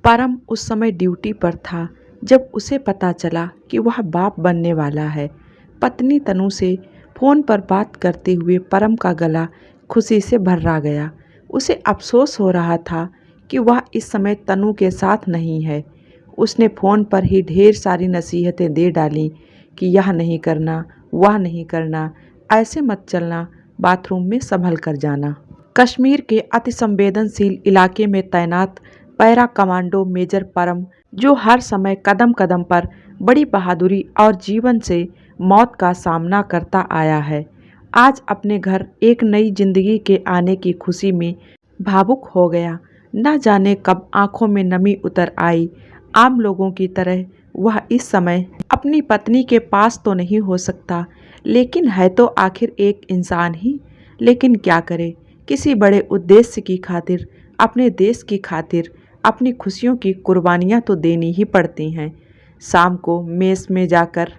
परम उस समय ड्यूटी पर था जब उसे पता चला कि वह बाप बनने वाला है। पत्नी तनु से फोन पर बात करते हुए परम का गला खुशी से भर्रा गया। उसे अफसोस हो रहा था कि वह इस समय तनु के साथ नहीं है। उसने फ़ोन पर ही ढेर सारी नसीहतें दे डालीं कि यह नहीं करना, वह नहीं करना, ऐसे मत चलना, बाथरूम में संभल कर जाना। कश्मीर के अति संवेदनशील इलाके में तैनात पैरा कमांडो मेजर परम, जो हर समय कदम कदम पर बड़ी बहादुरी और जीवन से मौत का सामना करता आया है, आज अपने घर एक नई जिंदगी के आने की खुशी में भावुक हो गया। न जाने कब आंखों में नमी उतर आई। आम लोगों की तरह वह इस समय अपनी पत्नी के पास तो नहीं हो सकता, लेकिन है तो आखिर एक इंसान ही। लेकिन क्या करे, किसी बड़े उद्देश्य की खातिर, अपने देश की खातिर, अपनी खुशियों की कुर्बानियां तो देनी ही पड़ती हैं। शाम को मेस में जाकर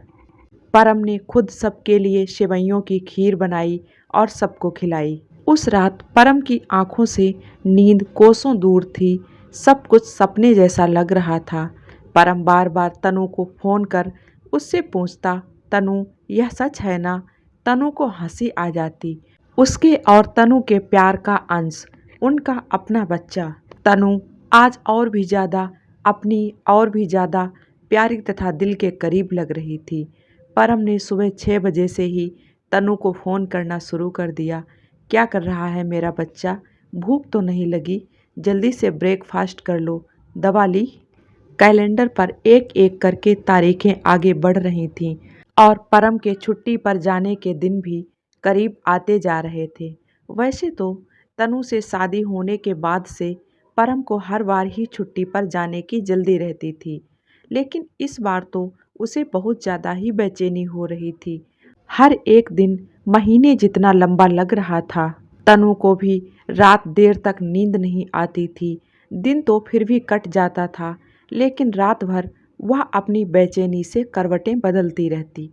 परम ने खुद सबके लिए सेवइयों की खीर बनाई और सबको खिलाई। उस रात परम की आंखों से नींद कोसों दूर थी। सब कुछ सपने जैसा लग रहा था। परम बार बार तनु को फ़ोन कर उससे पूछता, तनु यह सच है ना? तनु को हंसी आ जाती। उसके और तनु के प्यार का अंश, उनका अपना बच्चा। तनु आज और भी ज़्यादा अपनी और भी ज़्यादा प्यारी तथा दिल के करीब लग रही थी। परम ने सुबह 6 बजे से ही तनु को फ़ोन करना शुरू कर दिया। क्या कर रहा है मेरा बच्चा? भूख तो नहीं लगी? जल्दी से ब्रेकफास्ट कर लो। दवा ली? कैलेंडर पर एक एक करके तारीखें आगे बढ़ रही थीं और परम के छुट्टी पर जाने के दिन भी करीब आते जा रहे थे। वैसे तो तनु से शादी होने के बाद से परम को हर बार ही छुट्टी पर जाने की जल्दी रहती थी, लेकिन इस बार तो उसे बहुत ज़्यादा ही बेचैनी हो रही थी। हर एक दिन महीने जितना लंबा लग रहा था। तनु को भी रात देर तक नींद नहीं आती थी। दिन तो फिर भी कट जाता था, लेकिन रात भर वह अपनी बेचैनी से करवटें बदलती रहती।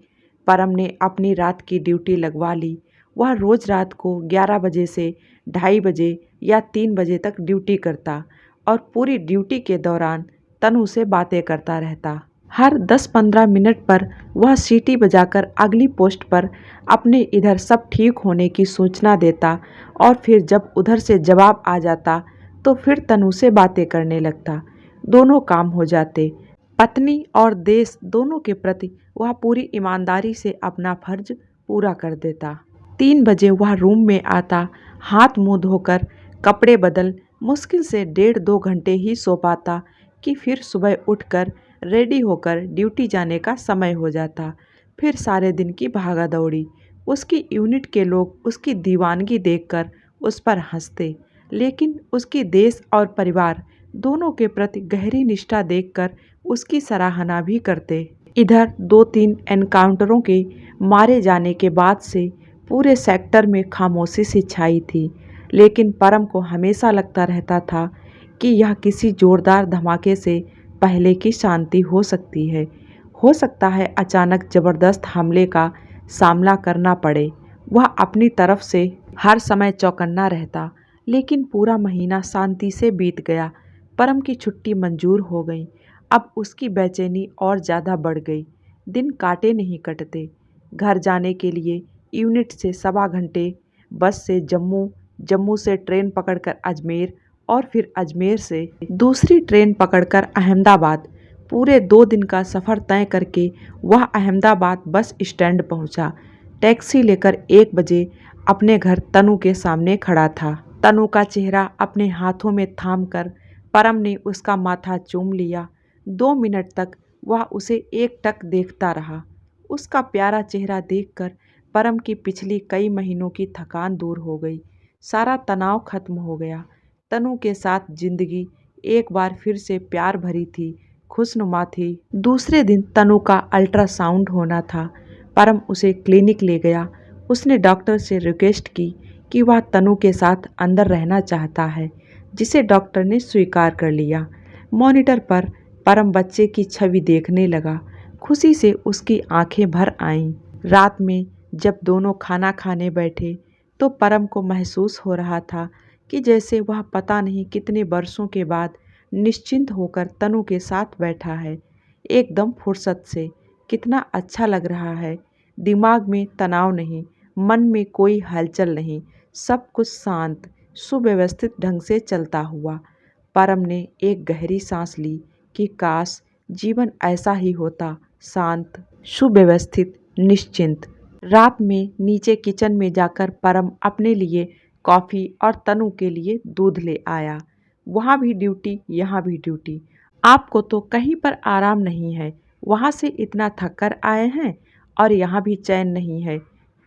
परम ने अपनी रात की ड्यूटी लगवा ली। वह रोज़ रात को 11 बजे से 2:30 बजे या 3 बजे तक ड्यूटी करता और पूरी ड्यूटी के दौरान तनु से बातें करता रहता। हर 10-15 मिनट पर वह सीटी बजाकर अगली पोस्ट पर अपने इधर सब ठीक होने की सूचना देता और फिर जब उधर से जवाब आ जाता तो फिर तनु से बातें करने लगता। दोनों काम हो जाते। पत्नी और देश दोनों के प्रति वह पूरी ईमानदारी से अपना फर्ज पूरा कर देता। 3 बजे वह रूम में आता, हाथ मुंह धोकर कपड़े बदल मुश्किल से 1.5-2 घंटे ही सो पाता कि फिर सुबह उठकर रेडी होकर ड्यूटी जाने का समय हो जाता। फिर सारे दिन की भागा दौड़ी। उसकी यूनिट के लोग उसकी दीवानगी देखकर उस पर हंसते, लेकिन उसकी देश और परिवार दोनों के प्रति गहरी निष्ठा देखकर उसकी सराहना भी करते। इधर 2-3 एनकाउंटरों के मारे जाने के बाद से पूरे सेक्टर में खामोशी सी छाई थी, लेकिन परम को हमेशा लगता रहता था कि यह किसी जोरदार धमाके से पहले की शांति हो सकती है। हो सकता है अचानक ज़बरदस्त हमले का सामना करना पड़े। वह अपनी तरफ से हर समय चौकन्ना रहता, लेकिन पूरा महीना शांति से बीत गया। परम की छुट्टी मंजूर हो गई। अब उसकी बेचैनी और ज़्यादा बढ़ गई। दिन काटे नहीं कटते। घर जाने के लिए यूनिट से 1.25 घंटे बस से जम्मू, जम्मू से ट्रेन पकड़कर अजमेर और फिर अजमेर से दूसरी ट्रेन पकड़कर अहमदाबाद। पूरे 2 दिन का सफ़र तय करके वह अहमदाबाद बस स्टैंड पहुंचा। टैक्सी लेकर 1 बजे अपने घर तनु के सामने खड़ा था। तनु का चेहरा अपने हाथों में थामकर परम ने उसका माथा चूम लिया। 2 मिनट तक वह उसे एकटक देखता रहा। उसका प्यारा चेहरा देखकर परम की पिछली कई महीनों की थकान दूर हो गई। सारा तनाव खत्म हो गया। तनु के साथ जिंदगी एक बार फिर से प्यार भरी थी, खुशनुमा थी। दूसरे दिन तनु का अल्ट्रासाउंड होना था। परम उसे क्लिनिक ले गया। उसने डॉक्टर से रिक्वेस्ट की कि वह तनु के साथ अंदर रहना चाहता है, जिसे डॉक्टर ने स्वीकार कर लिया। मॉनिटर पर परम बच्चे की छवि देखने लगा। खुशी से उसकी आंखें भर आईं। रात में जब दोनों खाना खाने बैठे तो परम को महसूस हो रहा था कि जैसे वह पता नहीं कितने बरसों के बाद निश्चिंत होकर तनु के साथ बैठा है, एकदम फुर्सत से। कितना अच्छा लग रहा है। दिमाग में तनाव नहीं, मन में कोई हलचल नहीं, सब कुछ शांत, सुव्यवस्थित ढंग से चलता हुआ। परम ने एक गहरी सांस ली कि काश जीवन ऐसा ही होता, शांत, सुव्यवस्थित, निश्चिंत। रात में नीचे किचन में जाकर परम अपने लिए कॉफ़ी और तनु के लिए दूध ले आया। वहाँ भी ड्यूटी, यहाँ भी ड्यूटी। आपको तो कहीं पर आराम नहीं है। वहाँ से इतना थक कर आए हैं और यहाँ भी चैन नहीं है।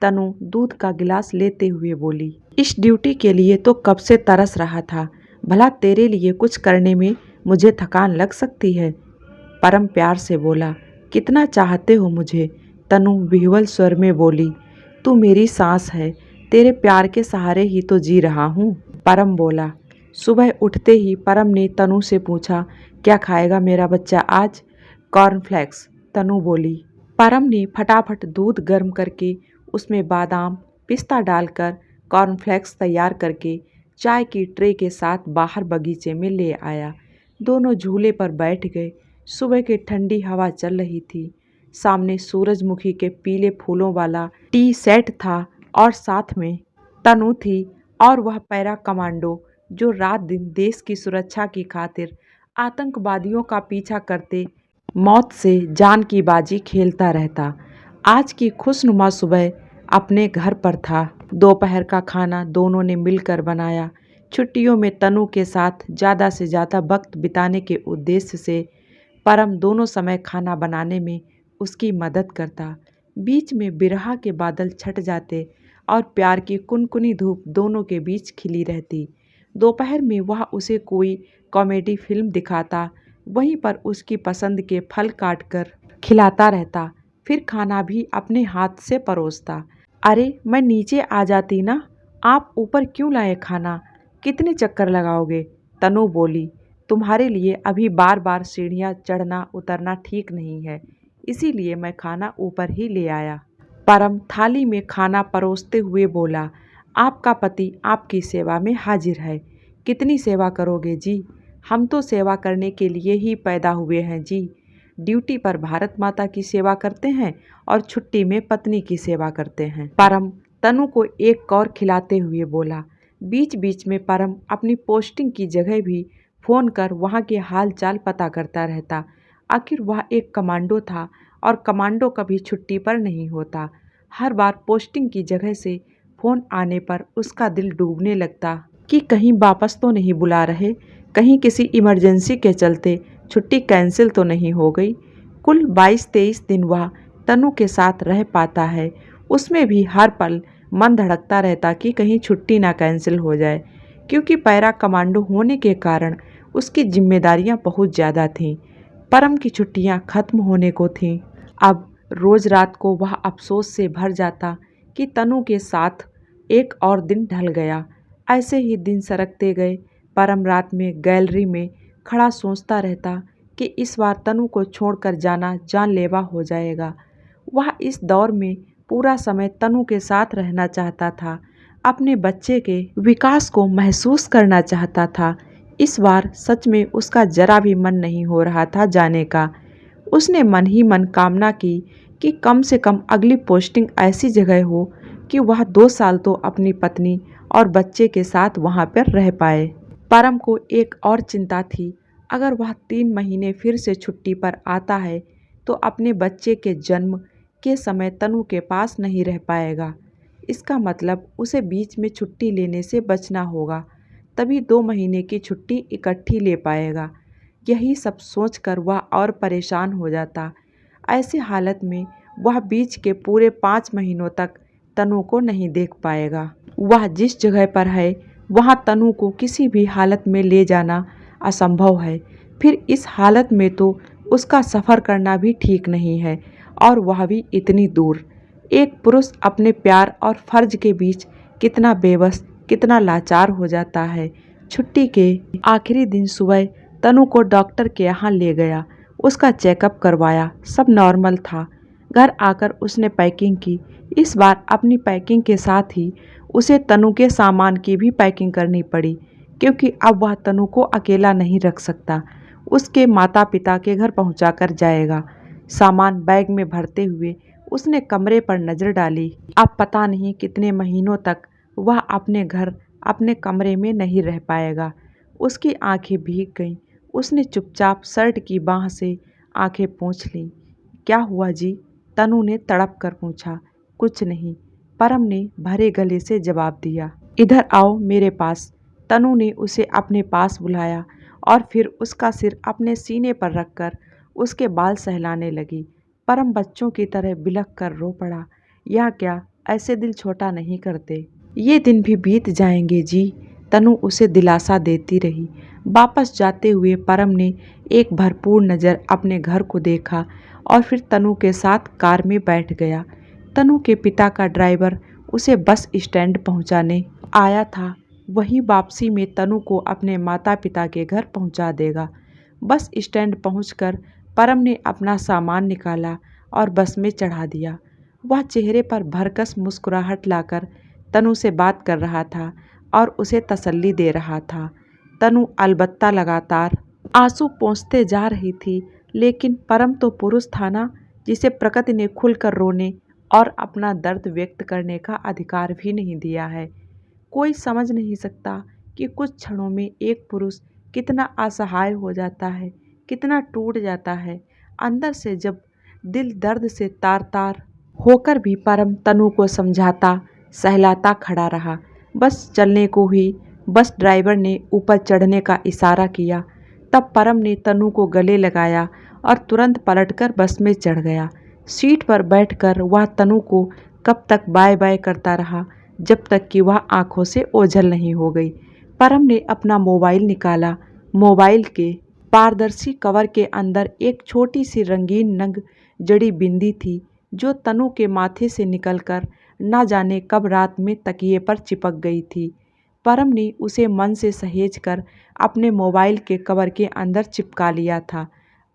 तनु दूध का गिलास लेते हुए बोली, इस ड्यूटी के लिए तो कब से तरस रहा था। भला तेरे लिए कुछ करने में मुझे थकान लग सकती है? परम प्यार से बोला, कितना चाहते हो मुझे? तनु विह्वल स्वर में बोली, तू मेरी सांस है, तेरे प्यार के सहारे ही तो जी रहा हूँ। परम बोला। सुबह उठते ही परम ने तनु से पूछा, क्या खाएगा मेरा बच्चा आज? कॉर्नफ्लेक्स, तनु बोली। परम ने फटाफट दूध गर्म करके उसमें बादाम पिस्ता डालकर कॉर्नफ्लेक्स तैयार करके चाय की ट्रे के साथ बाहर बगीचे में ले आया। दोनों झूले पर बैठ गए। सुबह की ठंडी हवा चल रही थी। सामने सूरजमुखी के पीले फूलों वाला टी सेट था और साथ में तनु थी और वह पैरा कमांडो जो रात दिन देश की सुरक्षा की खातिर आतंकवादियों का पीछा करते मौत से जान की बाजी खेलता रहता। आज की खुशनुमा सुबह अपने घर पर था। दोपहर का खाना दोनों ने मिलकर बनाया। छुट्टियों में तनु के साथ ज़्यादा से ज़्यादा वक्त बिताने के उद्देश्य से परम दोनों समय खाना बनाने में उसकी मदद करता। बीच में बिरहा के बादल छट जाते और प्यार की कुनकुनी धूप दोनों के बीच खिली रहती। दोपहर में वह उसे कोई कॉमेडी फिल्म दिखाता, वहीं पर उसकी पसंद के फल काटकर खिलाता रहता, फिर खाना भी अपने हाथ से परोसता। अरे मैं नीचे आ जाती ना, आप ऊपर क्यों लाए खाना? कितने चक्कर लगाओगे? तनु बोली। तुम्हारे लिए अभी बार बार सीढ़ियाँ चढ़ना उतरना ठीक नहीं है, इसीलिए मैं खाना ऊपर ही ले आया। परम थाली में खाना परोसते हुए बोला, आपका पति आपकी सेवा में हाजिर है। कितनी सेवा करोगे जी? हम तो सेवा करने के लिए ही पैदा हुए हैं जी। ड्यूटी पर भारत माता की सेवा करते हैं और छुट्टी में पत्नी की सेवा करते हैं। परम तनु को एक कौर खिलाते हुए बोला। बीच बीच में परम अपनी पोस्टिंग की जगह भी फ़ोन कर वहाँ के हाल चाल पता करता रहता। आखिर वह एक कमांडो था और कमांडो कभी छुट्टी पर नहीं होता। हर बार पोस्टिंग की जगह से फ़ोन आने पर उसका दिल डूबने लगता कि कहीं वापस तो नहीं बुला रहे, कहीं किसी इमरजेंसी के चलते छुट्टी कैंसिल तो नहीं हो गई। कुल 22-23 दिन वह तनु के साथ रह पाता है। उसमें भी हर पल मन धड़कता रहता कि कहीं छुट्टी ना कैंसिल हो जाए, क्योंकि पैरा कमांडो होने के कारण उसकी जिम्मेदारियां बहुत ज़्यादा थीं। परम की छुट्टियां खत्म होने को थीं। अब रोज़ रात को वह अफसोस से भर जाता कि तनु के साथ एक और दिन ढल गया। ऐसे ही दिन सरकते गए। परम रात में गैलरी में खड़ा सोचता रहता कि इस बार तनु को छोड़कर जाना जानलेवा हो जाएगा। वह इस दौर में पूरा समय तनु के साथ रहना चाहता था, अपने बच्चे के विकास को महसूस करना चाहता था। इस बार सच में उसका जरा भी मन नहीं हो रहा था जाने का। उसने मन ही मन कामना की कि कम से कम अगली पोस्टिंग ऐसी जगह हो कि वह 2 साल तो अपनी पत्नी और बच्चे के साथ वहाँ पर रह पाए। परम को एक और चिंता थी, अगर वह 3 महीने फिर से छुट्टी पर आता है तो अपने बच्चे के जन्म के समय तनु के पास नहीं रह पाएगा। इसका मतलब उसे बीच में छुट्टी लेने से बचना होगा, तभी 2 महीने की छुट्टी इकट्ठी ले पाएगा। यही सब सोचकर वह और परेशान हो जाता। ऐसी हालत में वह बीच के पूरे 5 महीनों तक तनु को नहीं देख पाएगा। वह जिस जगह पर है वहाँ तनु को किसी भी हालत में ले जाना असंभव है। फिर इस हालत में तो उसका सफ़र करना भी ठीक नहीं है, और वह भी इतनी दूर। एक पुरुष अपने प्यार और फर्ज के बीच कितना बेबस, कितना लाचार हो जाता है। छुट्टी के आखिरी दिन सुबह तनु को डॉक्टर के यहाँ ले गया। उसका चेकअप करवाया, सब नॉर्मल था। घर आकर उसने पैकिंग की। इस बार अपनी पैकिंग के साथ ही उसे तनु के सामान की भी पैकिंग करनी पड़ी, क्योंकि अब वह तनु को अकेला नहीं रख सकता। उसके माता पिता के घर पहुंचाकर जाएगा। सामान बैग में भरते हुए उसने कमरे पर नजर डाली। अब पता नहीं कितने महीनों तक वह अपने घर, अपने कमरे में नहीं रह पाएगा। उसकी आंखें भीग गईं। उसने चुपचाप शर्ट की बाह से आंखें पोंछ लीं। क्या हुआ जी? तनु ने तड़प कर पूछा। कुछ नहीं, परम ने भरे गले से जवाब दिया। इधर आओ मेरे पास। तनु ने उसे अपने पास बुलाया और फिर उसका सिर अपने सीने पर रखकर उसके बाल सहलाने लगी। परम बच्चों की तरह बिलख कर रो पड़ा। यह क्या, ऐसे दिल छोटा नहीं करते। ये दिन भी बीत जाएंगे जी, तनु उसे दिलासा देती रही। वापस जाते हुए परम ने एक भरपूर नज़र अपने घर को देखा और फिर तनु के साथ कार में बैठ गया। तनु के पिता का ड्राइवर उसे बस स्टैंड पहुंचाने आया था। वहीं वापसी में तनु को अपने माता पिता के घर पहुंचा देगा। बस स्टैंड पहुंचकर परम ने अपना सामान निकाला और बस में चढ़ा दिया। वह चेहरे पर भरकस मुस्कुराहट लाकर तनु से बात कर रहा था और उसे तसल्ली दे रहा था। तनु अलबत्ता लगातार आंसू पोंछते जा रही थी, लेकिन परम तो पुरुष था ना, जिसे प्रकृति ने खुलकर रोने और अपना दर्द व्यक्त करने का अधिकार भी नहीं दिया है। कोई समझ नहीं सकता कि कुछ क्षणों में एक पुरुष कितना असहाय हो जाता है, कितना टूट जाता है अंदर से। जब दिल दर्द से तार-तार होकर भी परम तनु को समझाता, सहलाता खड़ा रहा। बस चलने को ही बस ड्राइवर ने ऊपर चढ़ने का इशारा किया। तब परम ने तनु को गले लगाया और तुरंत पलटकर बस में चढ़ गया। सीट पर बैठकर वह तनु को कब तक बाय बाय करता रहा, जब तक कि वह आंखों से ओझल नहीं हो गई। परम ने अपना मोबाइल निकाला। मोबाइल के पारदर्शी कवर के अंदर एक छोटी सी रंगीन नग जड़ी बिंदी थी, जो तनु के माथे से निकलकर न जाने कब रात में तकिए पर चिपक गई थी। परम ने उसे मन से सहेज कर अपने मोबाइल के कवर के अंदर चिपका लिया था।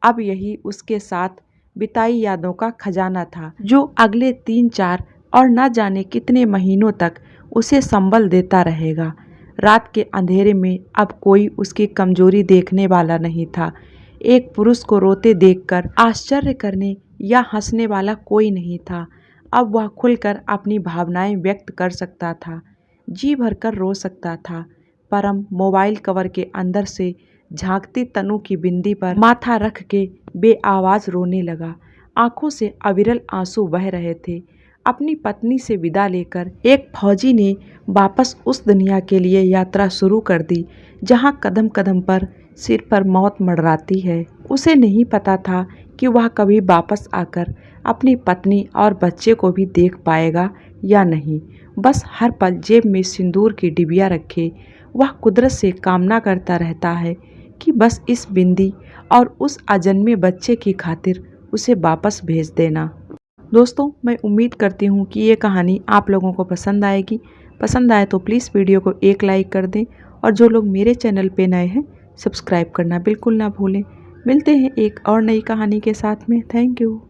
अब यही उसके साथ बिताई यादों का खजाना था, जो अगले 3-4 और न जाने कितने महीनों तक उसे संबल देता रहेगा। रात के अंधेरे में अब कोई उसकी कमजोरी देखने वाला नहीं था। एक पुरुष को रोते देखकर आश्चर्य करने या हंसने वाला कोई नहीं था। अब वह खुलकर अपनी भावनाएं व्यक्त कर सकता था, जी भरकर रो सकता था। परम मोबाइल कवर के अंदर से झांकती तनु की बिंदी पर माथा रख के बेआवाज रोने लगा। आंखों से अविरल आंसू बह रहे थे। अपनी पत्नी से विदा लेकर एक फौजी ने वापस उस दुनिया के लिए यात्रा शुरू कर दी, जहां कदम कदम पर सिर पर मौत मंडराती है। उसे नहीं पता था कि वह कभी वापस आकर अपनी पत्नी और बच्चे को भी देख पाएगा या नहीं। बस हर पल जेब में सिंदूर की डिबिया रखे वह कुदरत से कामना करता रहता है कि बस इस बिंदी और उस अजन्मे बच्चे की खातिर उसे वापस भेज देना। दोस्तों, मैं उम्मीद करती हूँ कि ये कहानी आप लोगों को पसंद आएगी। पसंद आए तो प्लीज़ वीडियो को एक लाइक कर दें और जो लोग मेरे चैनल पे नए हैं, सब्सक्राइब करना बिल्कुल ना भूलें। मिलते हैं एक और नई कहानी के साथ में। Thank you.